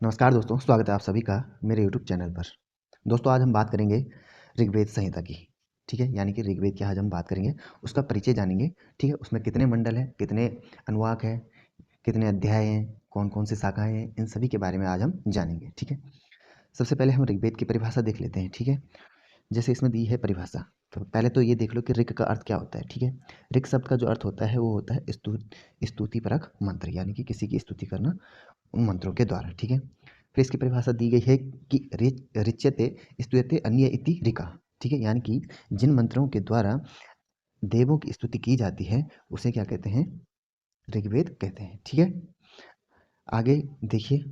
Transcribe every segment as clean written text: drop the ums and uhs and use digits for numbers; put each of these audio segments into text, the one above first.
नमस्कार दोस्तों, स्वागत है आप सभी का मेरे यूट्यूब चैनल पर। दोस्तों आज हम बात करेंगे ऋग्वेद संहिता की। ठीक है, यानी कि ऋग्वेद की आज हम बात करेंगे, उसका परिचय जानेंगे। ठीक है, उसमें कितने मंडल हैं, कितने अनुवाक हैं, कितने अध्याय हैं, कौन कौन सी शाखाएं हैं, इन सभी के बारे में आज हम जानेंगे। ठीक है, सबसे पहले हम ऋग्वेद की परिभाषा देख लेते हैं। ठीक है, जैसे इसमें दी है परिभाषा, तो पहले तो ये देख लो कि ऋग का अर्थ क्या होता है। ठीक है, ऋग शब्द का जो अर्थ होता है वो होता है स्तुतिपरक मंत्र, यानी कि किसी की स्तुति करना उन मंत्रों के द्वारा। ठीक है, फिर इसकी परिभाषा दी गई है कि ऋच्यते स्तुयते अन्य इति ऋका। ठीक है, यानी कि जिन मंत्रों के द्वारा देवों की स्तुति की जाती है उसे क्या कहते हैं, ऋग्वेद कहते हैं। ठीक है, आगे देखिए,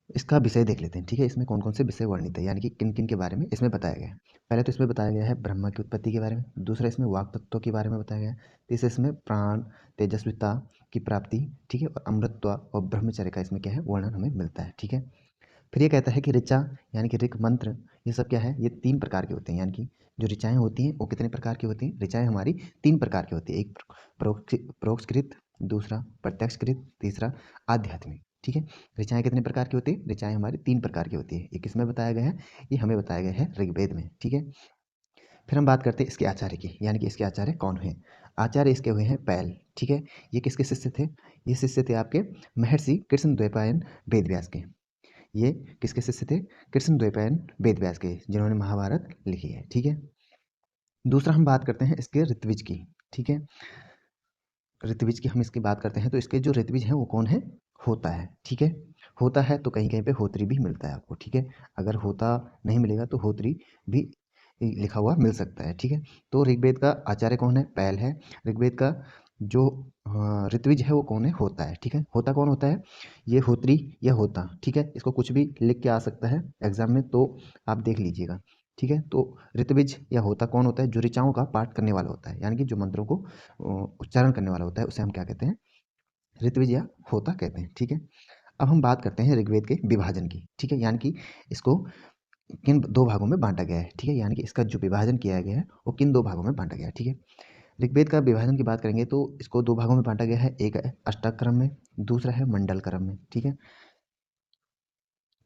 इसका विषय देख लेते हैं। ठीक है, इसमें कौन कौन से विषय वर्णित है, यानी कि किन किन के बारे में इसमें बताया गया है। पहले तो इसमें बताया गया है ब्रह्मा की उत्पत्ति के बारे में, दूसरा इसमें वाक तत्वों के बारे में बताया गया है, तीसरा इसमें प्राण तेजस्विता की प्राप्ति, ठीक है, और अमृतत्व और ब्रह्मचर्य का इसमें क्या है वर्णन हमें मिलता है। ठीक है, फिर ये कहता है कि ऋचा यानी कि ऋक मंत्र, ये सब क्या है, ये 3 प्रकार के होते हैं। यानी कि जो ऋचाएँ होती हैं वो कितने प्रकार की होती हैं, ऋचाएँ हमारी 3 प्रकार की होती है। एक परोक्षकृत, दूसरा प्रत्यक्षकृत, तीसरा आध्यात्मिक। ठीक है, ऋचाएँ कितने प्रकार की होती है, ऋचाएँ हमारी 3 प्रकार की होती है। ये किसमें बताया गया है, ये हमें बताया गया है ऋग्वेद में। ठीक है, फिर हम बात करते हैं इसके आचार्य की, यानी कि इसके आचार्य कौन हैं। आचार्य इसके हुए हैं पैल। ठीक है, ये किसके शिष्य थे, ये शिष्य थे आपके महर्षि कृष्णद्वैपायन वेदव्यास के। ये किसके शिष्य थे, कृष्णद्वैपायन वेदव्यास के, जिन्होंने महाभारत लिखी है। ठीक है, दूसरा हम बात करते हैं इसके ऋत्विज की। ठीक है, ऋत्विज की हम इसकी बात करते हैं तो इसके जो ऋत्विज हैं वो कौन है, होता है। ठीक है, होता है तो कहीं कहीं पे होत्री भी मिलता है आपको। ठीक है, अगर होता नहीं मिलेगा तो होत्री भी लिखा हुआ मिल सकता है। ठीक है, तो ऋग्वेद का आचार्य कौन है, पैल है। ऋग्वेद का जो ऋत्विज है वो कौन है, होता है। ठीक है, होता कौन होता है, ये होत्री या होता। ठीक है, इसको कुछ भी लिख के आ सकता है एग्जाम में, तो आप देख लीजिएगा। ठीक है, तो ऋत्विज या होता कौन होता है, जो ऋचाओं का पाठ करने वाला होता है, यानी कि जो मंत्रों को उच्चारण करने वाला होता है, उसे हम क्या कहते हैं, ऋत्विज या होता कहते हैं। ठीक है, अब हम बात करते हैं ऋग्वेद के विभाजन की। ठीक है, यानी कि इसको किन 2 भागों में बाँटा गया है। ठीक है, यानी कि इसका जो विभाजन किया गया है वो किन 2 भागों में बाँटा गया है। ठीक है, ऋग्वेद का विभाजन की बात करेंगे तो इसको 2 भागों में बाँटा गया है, एक है अष्टक क्रम में, दूसरा है मंडल क्रम में। ठीक है,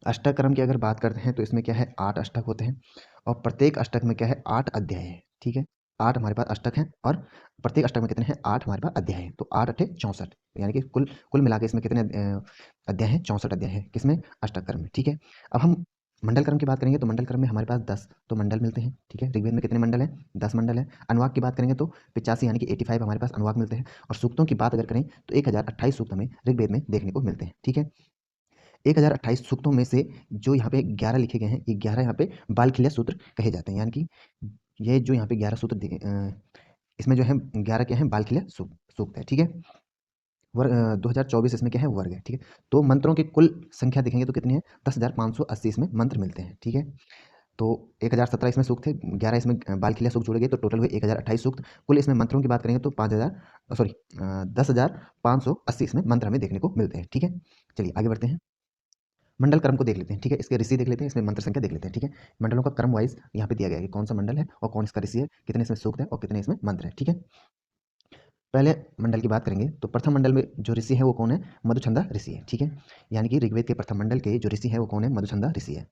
अष्टक क्रम की अगर बात करते हैं तो इसमें क्या है, 8 अष्टक होते हैं और प्रत्येक अष्टक में क्या है, 8 अध्याय है। ठीक है, 8 हमारे पास अष्टक हैं और प्रत्येक अष्टक में कितने हैं, 8 हमारे पास अध्याय हैं, तो 8 अट्ठे 64, यानी कि कुल कुल मिला के इसमें कितने अध्याय हैं, 64 अध्याय हैं, किसमें, अष्टक क्रम में। ठीक है, अब हम मंडल क्रम की बात करेंगे तो मंडल क्रम में हमारे पास 10 तो मंडल मिलते हैं। ठीक है, ऋग्वेद में कितने मंडल हैं, 10 मंडल हैं। अनुवाक की बात करेंगे तो 85 यानी कि 85 हमारे पास अनुवाक मिलते हैं। और सूक्तों की बात अगर करें तो 1028 सूक्त हमें ऋग्वेद में देखने को मिलते हैं। ठीक है, 1028 सूक्तों में से जो यहाँ पे 11 लिखे गए हैं, ये 11 यहाँ पे बालखिल्य सूत्र कहे जाते हैं। यानी कि ये जो यहाँ पे 11 सूत्र इसमें जो है 11 क्या हैं, बालखिल्य सूक्त है। ठीक है, 2024 इसमें क्या है, वर्ग है। ठीक है, तो मंत्रों की कुल संख्या देखेंगे तो कितनी है, 10,580 इसमें मंत्र मिलते हैं। ठीक है, तो 1017 इसमें सूक्त थे, 11 इसमें बालखिल्य सूक्त जोड़े गए तो टोटल हुए 1028 सूक्त। कुल इसमें मंत्रों की बात करेंगे तो 10,580 इसमें मंत्र हमें देखने को मिलते हैं। ठीक है, चलिए आगे बढ़ते हैं, मंडल क्रम को देख लेते हैं। ठीक है, इसके ऋषि देख लेते हैं, इसमें मंत्र संख्या देख लेते हैं। ठीक है, मंडलों का क्रम वाइज यहाँ पे दिया गया है कि कौन सा मंडल है और कौन इसका ऋषि है, कितने इसमें सूक्त है और कितने इसमें मंत्र है। ठीक है, पहले मंडल की बात करेंगे तो प्रथम मंडल में जो ऋषि है वो कौन है, मधुछंदा ऋषि है। ठीक है, यानी कि ऋग्वेद के प्रथम मंडल के जो ऋषि है वो कौन है, मधुछंदा ऋषि है।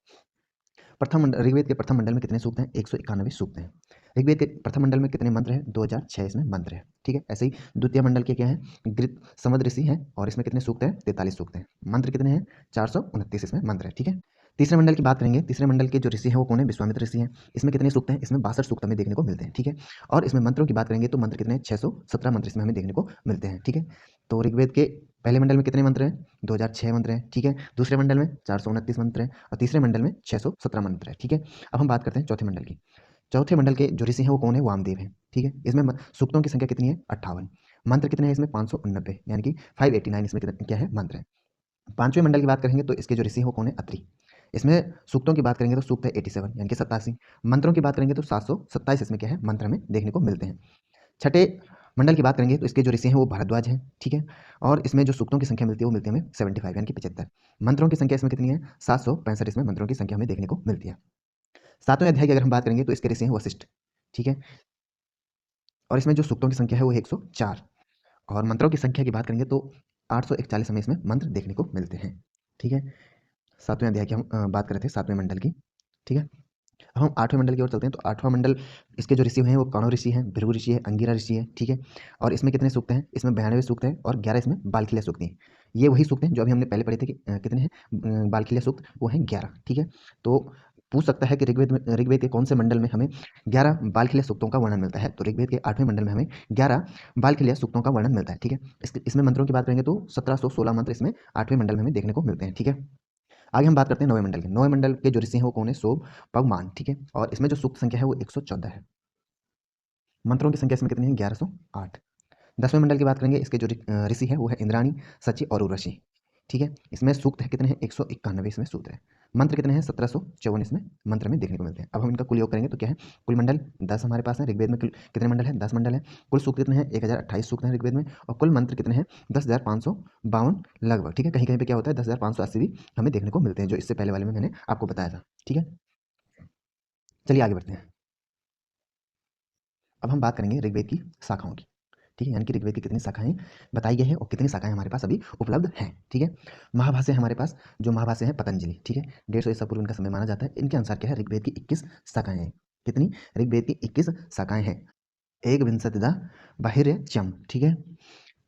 ऋग्वेद के प्रथम मंडल में कितने सूक्त हैं, 191 सूक्त हैं। ऋग्वेद के प्रथम मंडल में कितने मंत्र हैं, 2006 इसमें मंत्र है। ठीक है, ऐसे ही द्वितीय मंडल के क्या है, गृत समद ऋषि हैं और इसमें कितने सूक्त हैं, 43 सूक्त हैं। मंत्र कितने हैं, 429 इसमें मंत्र है। ठीक है, तीसरे मंडल की बात करेंगे, तीसरे मंडल के जो ऋषि हैं वो कौन है, विश्वामित्र ऋषि हैं। इसमें कितने सूक्त हैं, इसमें 62 सूक्त हमें देखने को मिलते हैं। ठीक है, और इसमें मंत्रों की बात करेंगे तो मंत्र कितने हैं, 617 मंत्र इसमें हमें देखने को मिलते हैं। ठीक है, तो ऋग्वेद के पहले मंडल में कितने मंत्र हैं, 2006 मंत्र हैं। ठीक है, दूसरे मंडल में 429 मंत्र हैं और तीसरे मंडल में 617 मंत्र है। ठीक है, अब हम बात करते हैं चौथे मंडल की। चौथे मंडल के जो ऋषि हैं वो कौन है, वामदेव हैं। ठीक है, इसमें सूक्तों की संख्या कितनी है, 58। मंत्र कितने हैं इसमें, 589, यानी कि 589 इसमें क्या है, मंत्र है। पांचवें मंडल की बात करेंगे तो इसके जो ऋषि हैं वो कौन है, अत्रि। इसमें सूक्तों की बात करेंगे तो सूक्त है 87 यानी कि 87। मंत्रों की बात करेंगे तो 727 इसमें क्या है, मंत्र हमें देखने को मिलते हैं। छठे मंडल की बात करेंगे तो इसके जो ऋषि हैं वो भारद्वाज हैं। ठीक है, और इसमें जो सूक्तों की संख्या मिलती है वो मिलती है हमें 75 यानी कि 75। मंत्रों की संख्या इसमें कितनी है, 765 इसमें मंत्रों की संख्या हमें देखने को मिलती है। 7वें अध्याय की अगर हम बात करेंगे तो इसके ऋषि हैं वशिष्ठ। ठीक है, और इसमें जो सूक्तों की संख्या है वो 104 और मंत्रों की संख्या की बात करेंगे तो 841 हमें इसमें मंत्र देखने को मिलते हैं। ठीक है। 7वें अध्याय की हम बात कर रहे थे, 7वें मंडल की। ठीक है। अब हम 8वें मंडल की ओर चलते हैं। तो 8वां मंडल, इसके जो ऋषि हैं वो कण्व ऋषि हैं, भृगु ऋषि है, अंगिरा ऋषि है। ठीक है। और इसमें कितने सूक्त हैं? इसमें 92 सूक्त हैं और 11 इसमें बालखिल्य सूक्त हैं। ये वही सूक्त हैं जो अभी हमने पहले पढ़े थे कि कितने हैं बालखिल्य सूक्त, वो हैं 11। ठीक है। तो पूछ सकता है कि ऋग्वेद के कौन से मंडल में हमें 11 बालखिल्य सूक्तों का वर्णन मिलता है? तो ऋग्वेद के 8वें मंडल में हमें 11 बालखिल्य सूक्तों का वर्णन मिलता है। ठीक है। इसमें मंत्रों की बात करेंगे तो 1716 मंत्र इसमें 8वें मंडल में हमें देखने को मिलते हैं। ठीक है। आगे हम बात करते हैं 9वें मंडल की। 9वें मंडल के जो ऋषि हैं वो कौन है? सोम, पवमान। ठीक है। और इसमें जो सूक्त संख्या है वो 114 है। मंत्रों की संख्या इसमें कितनी है? 1108। 10वें मंडल की बात करेंगे, इसके जो ऋषि है वो है इंद्राणी, सची और उर्वशी। ठीक है। इसमें सूक्त है कितने हैं? 191 इसमें सूत्र है। मंत्र कितने हैं? 1754 इसमें मंत्र में देखने को मिलते हैं। अब हम इनका कुल योग करेंगे तो क्या है? कुल मंडल 10 हमारे पास है। ऋग्वेद में कितने मंडल है? 10 मंडल है। कुल सूक्त कितने हैं? 1028 सूक्त हैं ऋग्वेद में। और कुल मंत्र कितने हैं? 10,552 लगभग। ठीक है। कहीं कहीं पे क्या होता है 10,580 भी हमें देखने को मिलते हैं, जो इससे पहले वाले में मैंने आपको बताया था। ठीक है। चलिए आगे बढ़ते हैं। अब हम बात करेंगे ऋग्वेद की शाखाओं की। ठीक है। यानी कि ऋग्वेद की कितनी शाखाएं बताई गई हैं और कितनी शाखाएं हमारे पास अभी उपलब्ध हैं। ठीक है। महाभाष्य हमारे पास, जो महाभाष्य है पतंजलि। ठीक है। 150 ईसा पूर्व इनका समय माना जाता है। इनके अनुसार क्या है? ऋग्वेद की 21 शाखाएं हैं। कितनी? ऋग्वेद की 21 शाखाएं हैं। एक विंशतिदा बाहिर्यचम। ठीक है।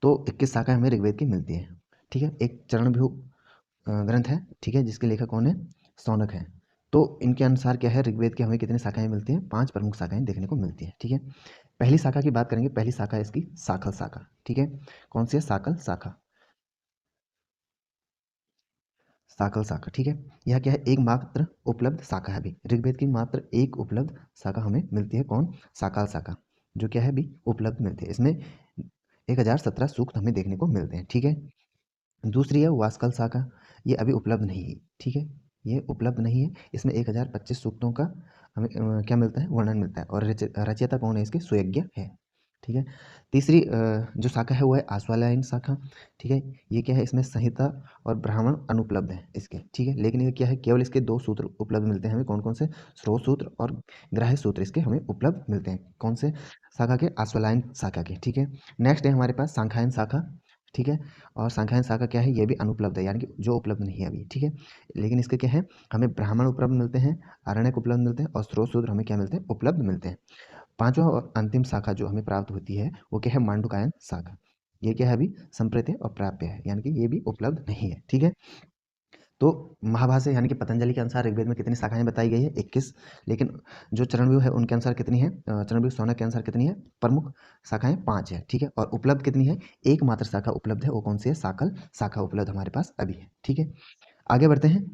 तो 21 शाखाएं हमें ऋग्वेद की मिलती है। ठीक है। एक चरणव्यूह ग्रंथ है। ठीक है। जिसके लेखक कौन है? शौनक है। तो इनके अनुसार क्या है? ऋग्वेद की हमें कितनी शाखाएं मिलती हैं? 5 प्रमुख शाखाएं देखने को मिलती है। ठीक है। पहली शाखा की बात करेंगे। पहली शाखा है इसकी साखल शाखा। ठीक है। कौन सी है? साकल शाखा। साकल शाखा। ठीक है। यह क्या है? एक मात्र उपलब्ध शाखा है अभी ऋग्वेद की, मात्र एक उपलब्ध शाखा हमें मिलती है। कौन? साकाल शाखा, जो क्या है अभी उपलब्ध मिलती है। इसमें 1017 सूक्त हमें देखने को मिलते हैं। ठीक है। दूसरी है वास्कल शाखा। ये अभी उपलब्ध नहीं है। ठीक है। ये उपलब्ध नहीं है। इसमें 1025 सूक्तों का हमें क्या मिलता है? वर्णन मिलता है। और रचयिता कौन है इसके? सुयज्ञ है। ठीक है। तीसरी जो शाखा है वो है आश्वालायन शाखा। ठीक है। ये क्या है? इसमें संहिता और ब्राह्मण अनुपलब्ध है इसके। ठीक है। लेकिन ये क्या है? केवल इसके 2 सूत्र उपलब्ध मिलते हैं हमें। कौन कौन से? स्रोत सूत्र और ग्राह्य सूत्र इसके हमें उपलब्ध मिलते हैं। कौन से शाखा के? आश्वालायन शाखा के। ठीक है। नेक्स्ट है हमारे पास सांख्यायन शाखा। ठीक है। और सांख्यायन शाखा क्या है? ये भी अनुपलब्ध है, यानी कि जो उपलब्ध नहीं है अभी। ठीक है। लेकिन इसके क्या है? हमें ब्राह्मण उपलब्ध मिलते हैं, आरण्यक उपलब्ध मिलते हैं और स्रोत सूत्र हमें क्या मिलते हैं? उपलब्ध मिलते हैं। पांचवा और अंतिम शाखा जो हमें प्राप्त होती है वो क्या है? मांडुकायन शाखा। ये क्या है? अभी संप्रेत्य और प्राप्य है, यानी कि ये भी उपलब्ध नहीं है। ठीक है। तो महाभाष्य यानी कि पतंजलि के अनुसार ऋग्वेद में कितनी शाखाएं बताई गई है? 21। लेकिन जो चरणव्यूह है उनके अनुसार कितनी है? चरणव्यूह शौनक के अनुसार कितनी है? प्रमुख शाखाएं 5 है। ठीक है। और उपलब्ध कितनी है? एकमात्र शाखा उपलब्ध है। वो कौन सी है? साकल शाखा उपलब्ध हमारे पास अभी है। ठीक है। आगे बढ़ते हैं।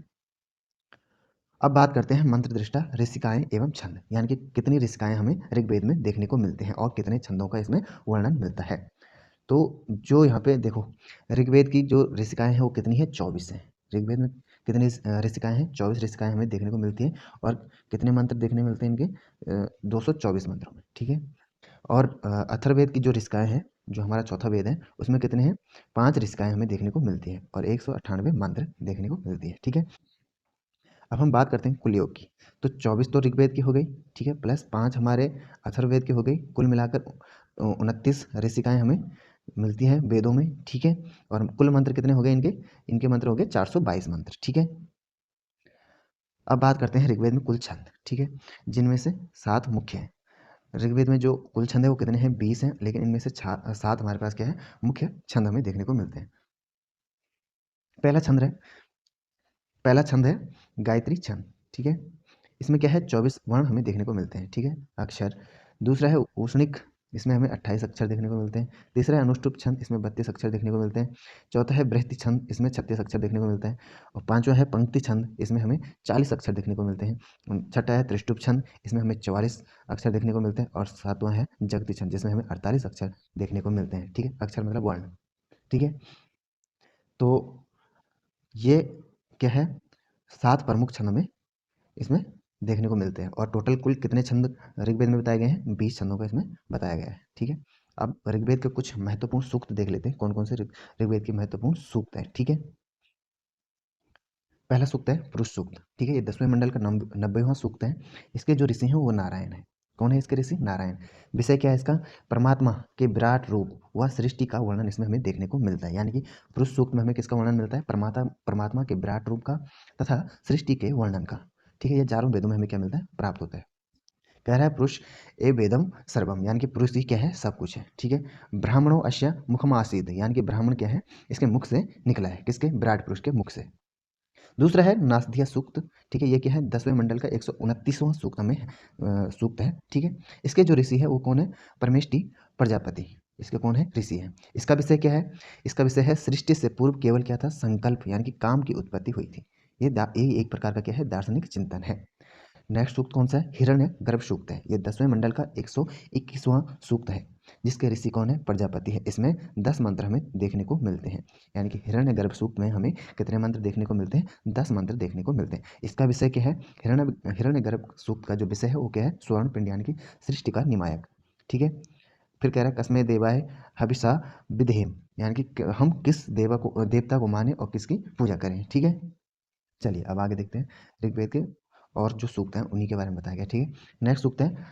अब बात करते हैं मंत्र दृष्टा ऋषिकाएं एवं छंद, यानी कि कितनी ऋषिकाएं हमें ऋग्वेद में देखने को मिलते हैं और कितने छंदों का इसमें वर्णन मिलता है। तो जो यहाँ पे देखो, ऋग्वेद की जो ऋषिकाएं हैं वो कितनी है? 24 हैं। ऋग्वेद में कितनी ऋषिकाएं हैं? 24 ऋषिकाएं हमें देखने को मिलती हैं। और कितने मंत्र देखने मिलते हैं इनके? 224 मंत्रों में। ठीक है। और अथर्ववेद की जो ऋषिकाएं हैं, जो हमारा चौथा वेद है, उसमें कितने हैं? 5 ऋषिकाएं हमें देखने को मिलती है और 198 मंत्र देखने को मिलती है। ठीक है। अब हम बात करते हैं कुल योग की। तो 24 तो ऋग्वेद की हो गई। ठीक है। प्लस 5 हमारे अथर्ववेद की हो गई। कुल मिलाकर 29 ऋषिकाएं हमें मिलती हैं वेदों में। ठीक है। और कुल मंत्र कितने हो गए इनके? इनके मंत्र हो गए 422 मंत्र। ठीक है। अब बात करते हैं ऋग्वेद में कुल छंद। ठीक है। जिनमें से 7 मुख्य हैं। ऋग्वेद में जो कुल छंद है वो कितने हैं? 20 हैं। लेकिन इनमें से 7 हमारे पास क्या है? मुख्य छंद हमें देखने को मिलते हैं। पहला छंद है पहला छंद है गायत्री छंद। ठीक है। इसमें क्या है? 24 वर्ण हमें देखने को मिलते हैं। ठीक है। अक्षर। दूसरा है औष्णिक। इसमें हमें 28 अक्षर देखने को मिलते हैं। तीसरा है अनुष्टुप छंद। इसमें 32 अक्षर देखने को मिलते हैं। चौथा है बृहति छंद। इसमें 36 अक्षर देखने को मिलता है। और पांचवा है पंक्ति छंद। इसमें हमें 40 अक्षर देखने को मिलते हैं। छठा है त्रिष्टुप छंद। इसमें हमें 44 अक्षर देखने को मिलते हैं। और सातवां है जगति छंद, जिसमें हमें 48 अक्षर देखने को मिलते हैं। ठीक है। अक्षर मतलब वर्ण। ठीक है। तो ये क्या है? 7 प्रमुख छंद में इसमें देखने को मिलते हैं। और टोटल कुल कितने छंद ऋग्वेद में बताए गए हैं? 20 छंदों का इसमें बताया गया है। ठीक है। अब ऋग्वेद के कुछ महत्वपूर्ण सूक्त देख लेते हैं, कौन कौन से ऋग्वेद के महत्वपूर्ण सूक्त हैं। ठीक है। पहला सूक्त है पुरुष सूक्त। ठीक है। ये 10वें मंडल का 90वां सूक्त है। इसके जो ऋषि हैं वो नारायण है। कौन है इसके ऋषि? नारायण। विषय क्या है इसका? परमात्मा के विराट रूप व सृष्टि का वर्णन इसमें हमें देखने को मिलता है। यानी कि पुरुष सूक्त में हमें किसका वर्णन मिलता है? परमात्मा के विराट रूप का तथा सृष्टि के वर्णन का। ठीक है, ये चारों वेदों में हमें क्या मिलता है? प्राप्त होता है। कह रहा है पुरुष ए वेदम सर्वम, यानी कि पुरुष ही क्या है? सब कुछ है। ठीक है, ब्राह्मणों अश्य मुखमासीद, यानी कि ब्राह्मण क्या है? इसके मुख से निकला है। किसके? विराट पुरुष के मुख से। दूसरा है नासधीय सूक्त। ठीक है, ये क्या है? 10वें मंडल का 129वां सूक्त में सूक्त है। ठीक है, इसके जो ऋषि है वो कौन है? परमेष्टि प्रजापति। इसके कौन है? ऋषि है। इसका विषय क्या है? इसका विषय है सृष्टि से पूर्व केवल क्या था? संकल्प, यानी कि काम की उत्पत्ति हुई थी। ये एक प्रकार का क्या है? दार्शनिक चिंतन है। नेक्स्ट सूक्त कौन सा है? हिरण्य गर्भ सूक्त है। ये 10वें मंडल का 121वां सूक्त है, जिसके ऋषि कौन है? प्रजापति है। इसमें 10 मंत्र हमें देखने को मिलते हैं। यानी कि हिरण्य गर्भ सूक्त में हमें कितने मंत्र देखने को मिलते हैं? 10 मंत्र देखने को मिलते हैं। इसका विषय क्या है? हिरण्य गर्भ सूक्त का जो विषय है वो क्या है? स्वर्ण पिंड, यानी कि सृष्टि का निमायक। ठीक है, फिर कह रहा है कस्मे देवाय हविषा विधेम, यानी कि हम किस देवता को माने और किसकी पूजा करें। ठीक है, चलिए अब आगे देखते हैं ऋग्वेद के और जो सूक्त हैं उन्हीं के बारे में बताया गया। ठीक है, नेक्स्ट सूक्त है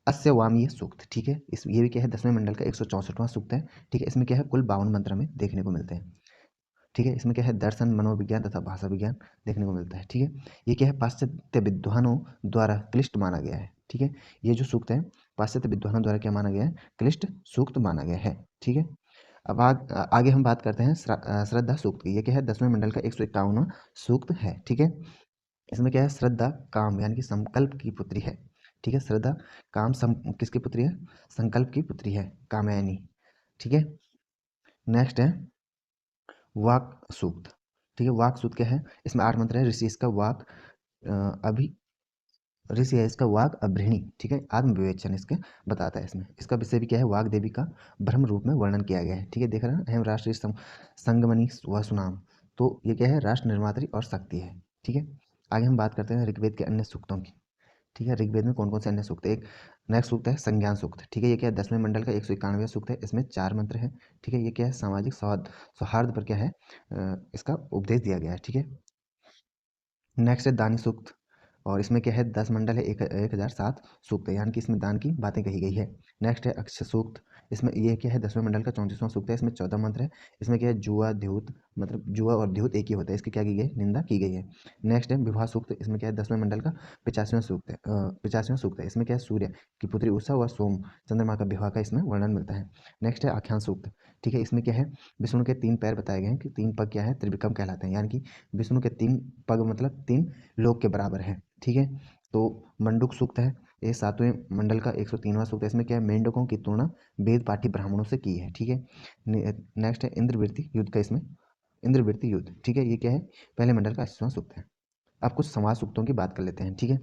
अस्य वामीय सूक्त। ठीक है, इस ये भी क्या है? 10वें मंडल का 164वां सूक्त है। ठीक है, इसमें क्या है? कुल 52 मंत्र हमें देखने को मिलते हैं। ठीक है, इसमें क्या है? दर्शन, मनोविज्ञान तथा भाषा विज्ञान देखने को मिलता है। ठीक है, ये क्या है? पाश्चात्य विद्वानों द्वारा क्लिष्ट माना गया है। ठीक है, ये जो सूक्त है पाश्चात्य विद्वानों द्वारा क्या माना गया है? क्लिष्ट सूक्त माना गया है। ठीक है, अब आगे हम बात करते हैं श्रद्धा सूक्त की। ये क्या है? 10वें मंडल का 151वां सूक्त है। ठीक है, इसमें क्या है? श्रद्धा काम, यानी कि संकल्प की पुत्री है। ठीक है, श्रद्धा काम किसकी पुत्री है? संकल्प की पुत्री है, कामयानी। ठीक है, नेक्स्ट है वाक सूक्त। ठीक है, वाक सूक्त क्या है? इसमें 8 मंत्र है। ऋषि इसका वाक अभी ऋषि है इसका वाक अभ्रिणी। ठीक है, आत्म विवेचन इसके बताता है। इसमें इसका विषय भी क्या है? वाग देवी का ब्रह्म रूप में वर्णन किया गया है। ठीक है, देख रहे हैं हम राष्ट्रीय संगमनी व सुनाम। तो ये क्या है? राष्ट्र निर्मात्री और शक्ति है। ठीक है, आगे हम बात करते हैं ऋग्वेद के अन्य सूक्तों की। ठीक है, ऋग्वेद में कौन कौन से अन्य सूक्त है? एक नेक्स्ट सूक्त है संज्ञान सूक्त। ठीक है, ये क्या है? 10वें मंडल का 191वां सूक्त है। इसमें 4 मंत्र है। ठीक है, ये क्या है? सामाजिक सौहार्द पर क्या है? इसका उपदेश दिया गया है। ठीक है, नेक्स्ट है दानी सूक्त, और इसमें क्या है? 10 मंडल है, 1007 सूक्त है, यानी कि इसमें दान की बातें कही गई है। नेक्स्ट है अक्षय सूक्त। इसमें ये क्या है? 10वें मंडल का 34वां सूक्त है। इसमें 14 मंत्र है। इसमें क्या है? जुआ द्यूत, मतलब जुआ और द्यूत एक ही होता है, इसकी क्या की गई? निंदा की गई है। नेक्स्ट है विवाह सूक्त। इसमें क्या है? 10वें मंडल का 85वां सूक्त है। 85वां सूक्त है। इसमें क्या है? सूर्य की पुत्री उषा व सोम चंद्रमा का विवाह का इसमें वर्णन मिलता है। नेक्स्ट है आख्यान सूक्त। ठीक है, इसमें क्या है? विष्णु के 3 पैर बताए गए हैं कि 3 पग क्या है? त्रिविक्रम कहलाते हैं, यानी कि विष्णु के 3 पग मतलब 3 लोक के बराबर है। ठीक है, तो मंडूक सूक्त है। ये 7वें मंडल का 103वां सूक्त है। इसमें क्या है? मेंढकों की तुलना वेद पाठी ब्राह्मणों से की है। ठीक है, नेक्स्ट है इंद्रवृत्ति युद्ध का, इसमें इंद्रवृत्ति युद्ध। ठीक है, ये क्या है? पहले मंडल का 80वां सूक्त है। अब कुछ संवाद सूक्तों की बात कर लेते हैं। ठीक है,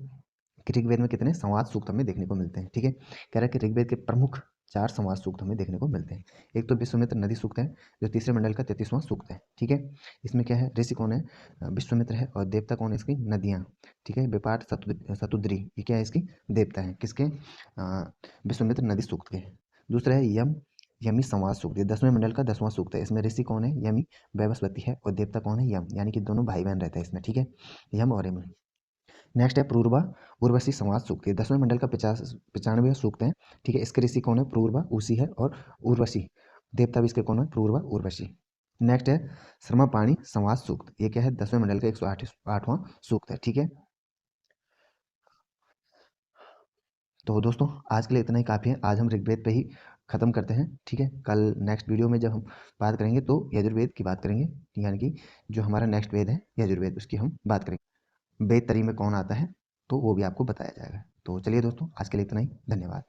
कि ऋग्वेद में कितने संवाद सूक्त हमें देखने को मिलते हैं। ठीक है, कह रहा है कि ऋग्वेद के प्रमुख 4 संवाद सूक्त हमें देखने को मिलते हैं। एक तो विश्वामित्र नदी सूक्त है, जो तीसरे मंडल का 33वां सूक्त है। ठीक है, इसमें क्या है? ऋषि कौन है? विश्वामित्र है, और देवता कौन है इसकी? नदियाँ। ठीक है, विपाट सतुद्री, ये क्या है? इसकी देवता है। किसके? विश्वामित्र नदी सूक्त के। दूसरा है यमी संवाद सूक्त। ये 10वें मंडल का 10वां सूक्त है। इसमें ऋषि कौन है? यमी वैवस्वती है, और देवता कौन है? यम, यानी कि दोनों भाई बहन रहते हैं इसमें। ठीक है, यम और यम। नेक्स्ट है पूर्वा उर्वशी संवाद सूक्त। 10वें मंडल का 95वां सूक्त है। ठीक है, इसके ऋषि कौन है? पूर्वा उसी है, और उर्वशी देवता भी इसके कौन है? पूर्वा उर्वशी। नेक्स्ट है श्रमापाणी संवाद सूक्त। ये क्या है? 10वें मंडल का 108वां सूक्त है। ठीक है, तो दोस्तों आज के लिए इतना ही काफ़ी है। आज हम ऋग्वेद पे ही ख़त्म करते हैं। ठीक है, कल नेक्स्ट वीडियो में जब हम बात करेंगे तो यजुर्वेद की बात करेंगे, यानी कि जो हमारा नेक्स्ट वेद है यजुर्वेद, उसकी हम बात करेंगे। वेद तरी में कौन आता है तो वो भी आपको बताया जाएगा। तो चलिए दोस्तों, आज के लिए इतना ही। धन्यवाद।